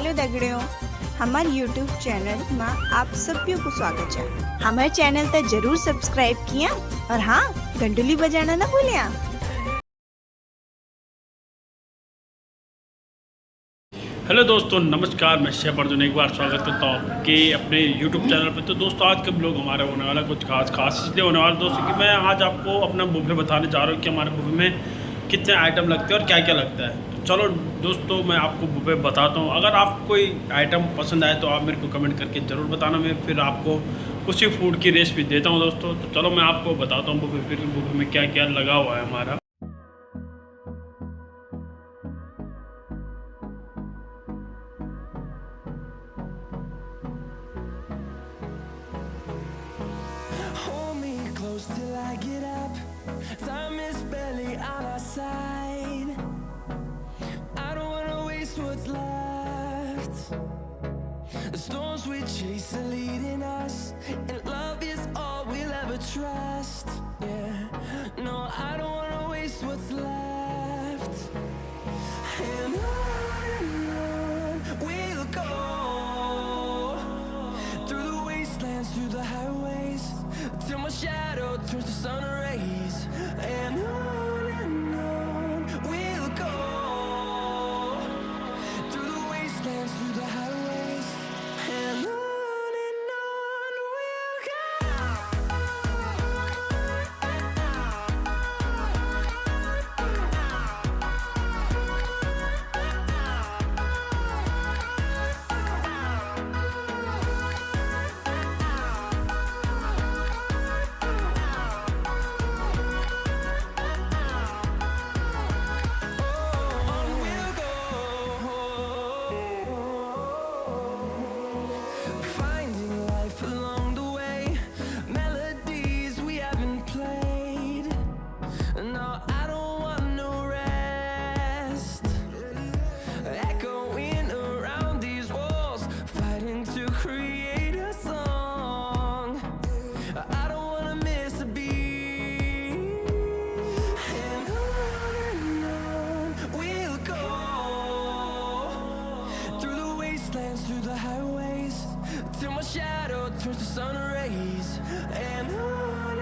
Hello दगड़ियों, हमारे YouTube channel में आप सभी को स्वागत है। हमारे चैनल तो जरूर सब्सक्राइब किया और हाँ, घंटुली बजाना ना भूलिया। हेलो दोस्तों, नमस्कार। मैं शेफ अर्जुन एक बार स्वागत करता हूँ आपके अपने यूट्यूब चैनल पे। तो दोस्तों, आज का ब्लॉग हमारा होने वाला कुछ खास इसलिए होने वाला दोस्तों कि मैं आज आपको अपना बुफे बताने जा रहा हूँ कि हमारे बुफे में कितने आइटम लगते हैं और क्या क्या लगता है। तो चलो दोस्तों, मैं आपको बुफे बताता हूँ। अगर आपको कोई आइटम पसंद आए तो आप मेरे को कमेंट करके ज़रूर बताना। मैं फिर आपको उसी फूड की रेसिपी देता हूँ दोस्तों। तो चलो मैं आपको बताता हूँ बुफे में क्या क्या लगा हुआ है हमारा। Hold me close till I get up. Time is barely on our side. I don't wanna waste what's left. The storms we chase are leading us, and love is all we'll ever trust. Yeah, no, I don't wanna waste what's left. And on we'll go, through the wastelands, through the highways, till my shadow turns to sun rays. And on we'll go, through the wastelands, through the highways, and on we'll finding life along the way, melodies we haven't played. No, I don't want no rest, echoing around these walls, fighting to create a song. I don't wanna miss a beat. And on we'll go, through the wastelands, through the highways, till my shadow turns to sun rays. And on